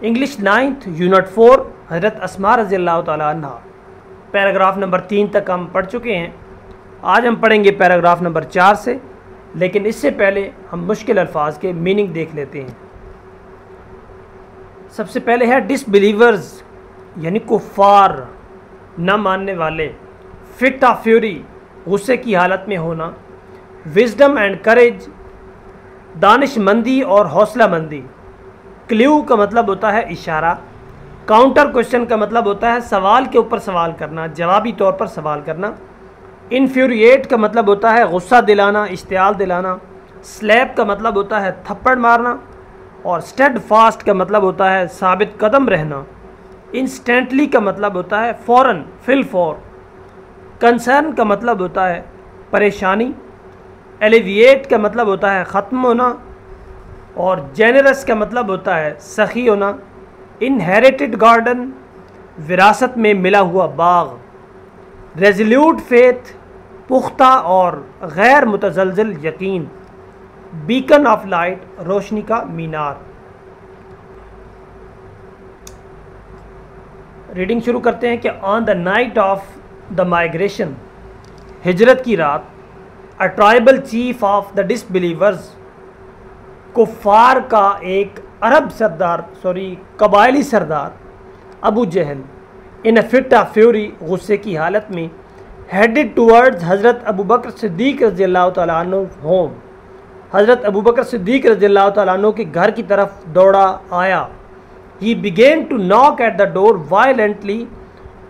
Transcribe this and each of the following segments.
English 9th unit 4 حضرت Asma رضی اللہ تعالیٰ عنہ، پیراگراف نمبر 3 تک ہم پڑھ چکے ہیں۔ آج ہم پڑھیں گے پیراگراف نمبر 4 سے، لیکن اس سے پہلے ہم مشکل الفاظ کے میننگ دیکھ لیتے ہیں۔ سب سے پہلے ہے ڈس بلیورز یعنی کفار، نہ ماننے والے، فٹ آف فیوری غصے کی حالت میں ہونا، وزڈم اینڈ کریج دانش مندی اور حوصلہ مندی، کلیو کا مطلب ہوتا ہے اشارہ، کاؤنٹر کوشچن کا مطلب ہوتا ہے سوال کے اوپر سوال کرنا، جوابی طور پر سوال کرنا، انفیوریٹ کا مطلب ہوتا ہے غصہ دلانا، اشتعال دلانا، سلیپ کا مطلب ہوتا ہے تھپڑ مارنا، اور اسٹیڈ فاسٹ کا مطلب ہوتا ہے ثابت قدم رہنا، انسٹنٹلی کا مطلب ہوتا ہے فوراً، فی الفور، کنسرن کا مطلب ہوتا ہے پریشانی، ایلیویٹ کا مطلب ہوتا ہے ختم ہونا، اور جینرس کا مطلب ہوتا ہے سخی ہونا، انہیریٹڈ گارڈن وراثت میں ملا ہوا باغ، ریزولیوٹ فیتھ پختہ اور غیر متزلزل یقین، بیکن آف لائٹ روشنی کا مینار۔ ریڈنگ شروع کرتے ہیں کہ on the night of the migration, ہجرت کی رات، a tribal chief of the disbelievers, کفار کا ایک عرب سردار قبائلی سردار Abu Jahl, in a fit of fury غصے کی حالت میں، ہیڈڈ ٹورڈز حضرت ابو بکر صدیق رضی اللہ تعالیٰ عنہ ہوم، حضرت ابو بکر صدیق رضی اللہ تعالیٰ عنہ کے گھر کی طرف دوڑا آیا۔ ہی بگین ٹو ناک ایٹ دا ڈور وائلنٹلی،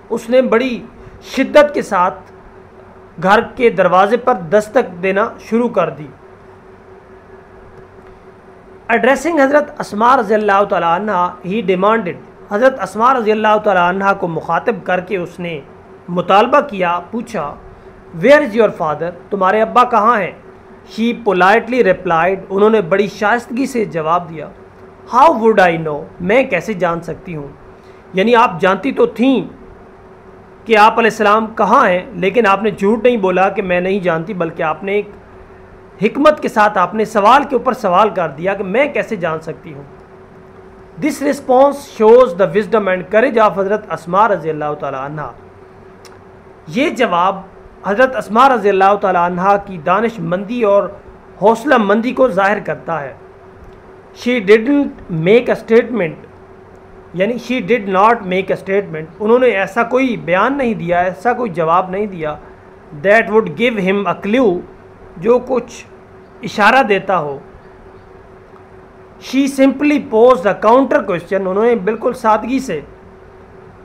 اس نے بڑی شدت کے ساتھ گھر کے دروازے پر دستک دینا شروع کر دی۔ ایڈریسنگ حضرت اسماء رضی اللہ تعالیٰ عنہ، ہی ڈیمانڈڈ، حضرت اسماء رضی اللہ تعالیٰ عنہ کو مخاطب کر کے اس نے مطالبہ کیا، پوچھا ویئر از یور فادر، تمہارے ابا کہاں ہیں؟ شی پولائٹلی ریپلائڈ، انہوں نے بڑی شائستگی سے جواب دیا، ہاؤ وڈ آئی نو، میں کیسے جان سکتی ہوں، یعنی آپ جانتی تو تھیں کہ آپ علیہ السلام کہاں ہیں، لیکن آپ نے جھوٹ نہیں بولا کہ میں نہیں جانتی، بلکہ آپ نے ایک حکمت کے ساتھ آپ نے سوال کے اوپر سوال کر دیا کہ میں کیسے جان سکتی ہوں۔ This response shows the wisdom and courage of حضرت اسماء رضی اللہ تعالیٰ عنہ، یہ جواب حضرت اسماء رضی اللہ تعالیٰ عنہ کی دانش مندی اور حوصلہ مندی کو ظاہر کرتا ہے۔ She didn't make a statement, یعنی she did not make a statement, انہوں نے ایسا کوئی بیان نہیں دیا، ایسا کوئی جواب نہیں دیا، دیٹ وڈ گیو ہم اے کلیو، جو کچھ اشارہ دیتا ہو۔ She simply posed a counter question, انہوں نے بالکل سادگی سے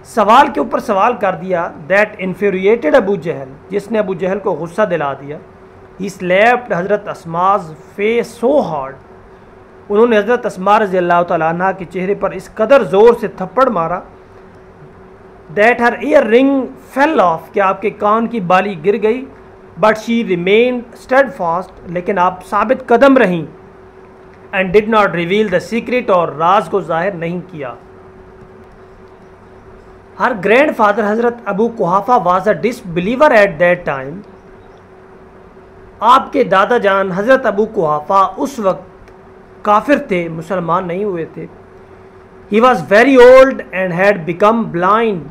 سوال کے اوپر سوال کر دیا، دیٹ انفیوریٹڈ ابو جہل، جس نے ابو جہل کو غصہ دلا دیا۔ ہی سلیپڈ حضرت اسماء's فیس سو ہارڈ، انہوں نے حضرت اسماء رضی اللہ تعالیٰ عنہ کے چہرے پر اس قدر زور سے تھپڑ مارا، دیٹ ہر ایئر رنگ فیل آف، کہ آپ کے کان کی بالی گر گئی، but she remained steadfast, لیکن آپ ثابت قدم رہیں، and did not reveal the secret, اور راز کو ظاہر نہیں کیا۔ ہر گرینڈ فادر حضرت Abu Quhafa was a disbeliever at that time, آپ کے دادا جان حضرت ابو قحافہ اس وقت کافر تھے، مسلمان نہیں ہوئے تھے۔ He was very old and had become blind,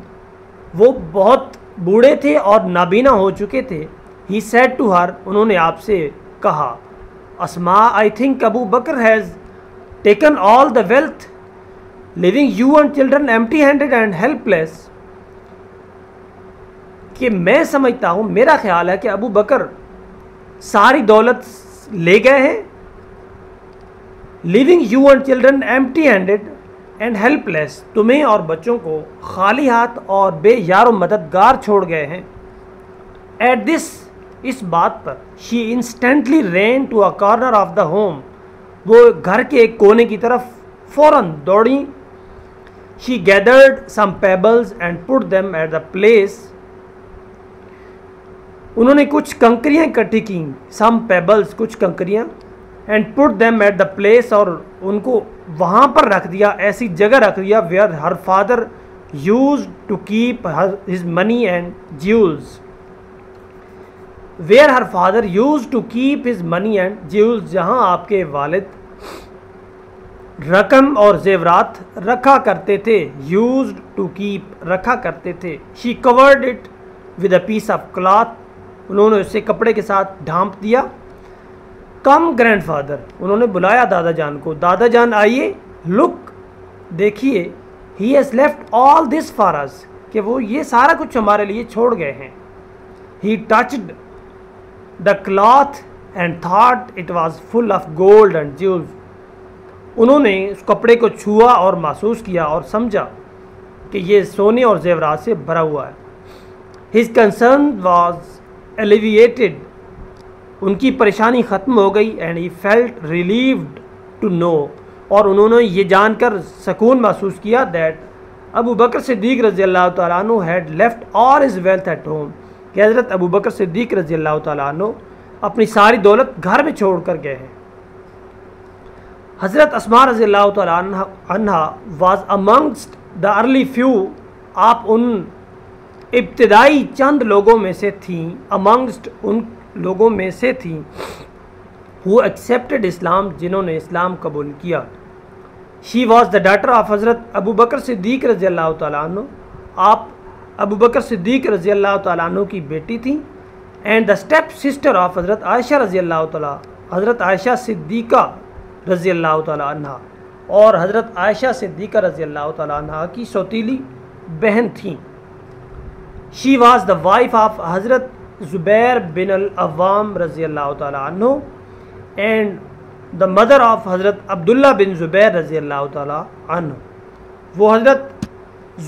وہ بہت بوڑھے تھے اور نابینا ہو چکے تھے۔ ہی سیڈ ٹو ہر، انہوں نے آپ سے کہا، Asma I think Abu Bakr has taken all the wealth, leaving you and children empty handed and helpless, کہ میں سمجھتا ہوں، میرا خیال ہے کہ ابو بکر ساری دولت لے گئے ہیں، leaving you and children empty handed and helpless, تمہیں اور بچوں کو خالی ہاتھ اور بے یار و مددگار چھوڑ گئے ہیں۔ ایٹ دس، اس بات پر، she instantly ran to a corner of the home, وہ گھر کے ایک کونے کی طرف فوراً دوڑیں۔ She gathered some pebbles and put them at the place, انہوں نے کچھ کنکریاں اکٹھی کیں، سم پیبلز کچھ کنکریاں، and put them at the place, اور ان کو وہاں پر رکھ دیا، ایسی جگہ رکھ دیا، where her father used to keep his money and jewels, where her father use to keep his money and jewels, جہاں آپ کے والد رقم اور زیورات رکھا کرتے تھے. used to keep رکھا کرتے تھے. she covered it with a piece of cloth انہوں نے اسے کپڑے کے ساتھ ڈھانپ دیا. کم گرینڈ فادر انہوں نے بلایا دادا جان کو. دادا جان آئیے. لک دیکھیے. he has left all this for us کہ وہ یہ سارا کچھ ہمارے لیے چھوڑ گئے ہیں. he touched the cloth and thought it was full of gold and jewels انہوں نے اس کپڑے کو چھوا اور محسوس کیا اور سمجھا کہ یہ سونے اور زیورات سے بھرا ہوا ہے. his concern was alleviated ان کی پریشانی ختم ہو گئی. and he felt relieved to know اور انہوں نے یہ جان کر سکون محسوس کیا that ابو بکر صدیق رضی اللہ تعالیٰ عنہ had left all his wealth at home کہ حضرت ابو بکر صدیق رضی اللہ تعالیٰ عنہ اپنی ساری دولت گھر میں چھوڑ کر گئے ہیں. حضرت اسماء رضی اللہ تعالیٰ عنہ was amongst the early few آپ ان ابتدائی چند لوگوں میں سے تھیں. amongst ان لوگوں میں سے تھیں who accepted اسلام جنہوں نے اسلام قبول کیا. she was the daughter of حضرت ابو بکر صدیق رضی اللہ تعالیٰ عنہ آپ ابو بکر صدیق رضی اللہ تعالیٰ عنہ کی بیٹی تھیں. and the step sister of حضرت عائشہ رضی اللہ تعالیٰ حضرت عائشہ صدیقہ رضی اللہ تعالیٰ عنہ اور حضرت عائشہ صدیقہ رضی اللہ تعالیٰ عنہ کی سوتیلی بہن تھیں. she was the wife of حضرت زبیر بن العوام رضی اللہ تعالیٰ عنہ and the mother of حضرت عبداللہ بن زبیر رضی اللہ تعالیٰ عنہ وہ حضرت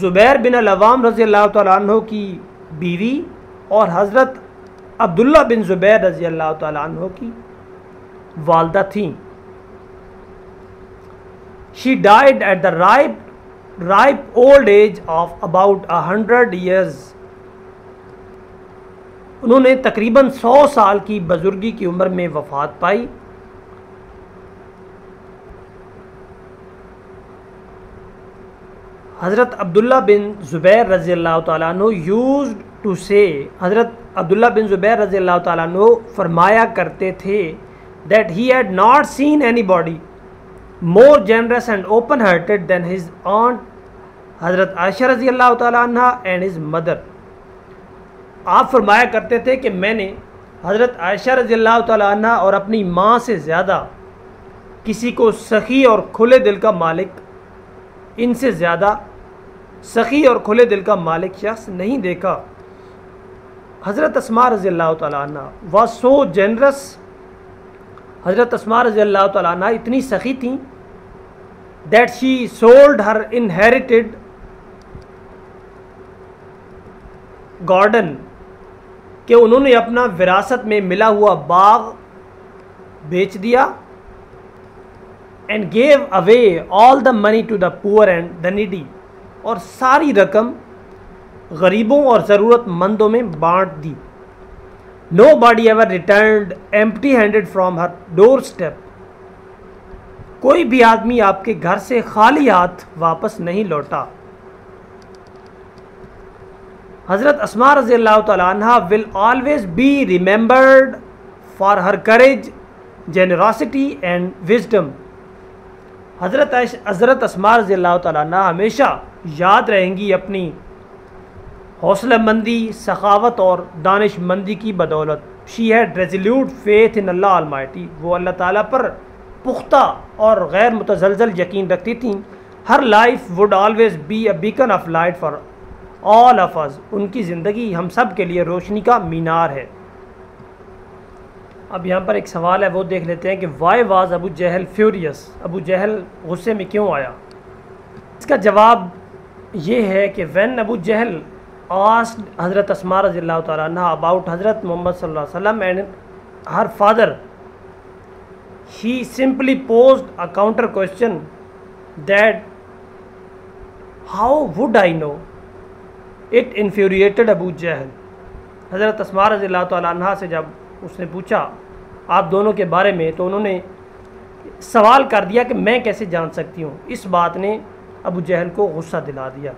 زبیر بن العوام رضی اللہ تعالیٰ عنہ کی بیوی اور حضرت عبداللہ بن زبیر رضی اللہ تعالیٰ عنہ کی والدہ تھیں. she died at the ripe old age of about 100 years انہوں نے تقریباً 100 سال کی بزرگی کی عمر میں وفات پائی. حضرت عبداللہ بن زبیر رضی اللہ تعالیٰ عنہ used to say حضرت عبداللہ بن زبیر رضی اللہ تعالیٰ عنہ فرمایا کرتے تھے that he had not seen anybody more generous and open hearted than his aunt حضرت عائشہ رضی اللہ تعالیٰ عنہ and his mother. آپ فرمایا کرتے تھے کہ میں نے حضرت عائشہ رضی اللہ تعالیٰ عنہ اور اپنی ماں سے زیادہ کسی کو سخی اور کھلے دل کا مالک ان سے زیادہ سخی اور کھلے دل کا مالک شخص نہیں دیکھا. حضرت اسماء رضی اللہ تعالیٰ عنہ was so generous حضرت اسماء رضی اللہ تعالیٰ عنہ اتنی سخی تھیں that she sold her inherited garden کہ انہوں نے اپنا وراثت میں ملا ہوا باغ بیچ دیا and gave away all the money to the poor and the needy اور ساری رقم غریبوں اور ضرورت مندوں میں بانٹ دی. nobody ever returned empty handed from her doorstep کوئی بھی آدمی آپ کے گھر سے خالی ہاتھ واپس نہیں لوٹا. حضرت اسماء رضی اللہ تعالیٰ عنہ will always be remembered for her courage, generosity and wisdom حضرت اسماء رضی اللہ تعالیٰ عنہ ہمیشہ یاد رہیں گی اپنی حوصلہ مندی، سخاوت اور دانش مندی کی بدولت. she had resolute faith in Allah Almighty وہ اللہ تعالیٰ پر پختہ اور غیر متزلزل یقین رکھتی تھیں. her life would always be a beacon of light for all of us ان کی زندگی ہم سب کے لیے روشنی کا مینار ہے. اب یہاں پر ایک سوال ہے وہ دیکھ لیتے ہیں کہ why was Abu Jahl furious ابو جہل غصے میں کیوں آیا. اس کا جواب یہ ہے کہ when ابو جہل asked حضرت اسماء رضی اللہ تعالیٰ عنہ about حضرت محمد صلی اللہ علیہ وسلم and her father he simply posed a counter question that how would I know. it infuriated ابو جہل حضرت اسماء رضی اللہ تعالیٰ عنہ سے جب اس نے پوچھا آپ دونوں کے بارے میں تو انہوں نے سوال کر دیا کہ میں کیسے جان سکتی ہوں. اس بات نے ابو جہل کو غصہ دلا دیا.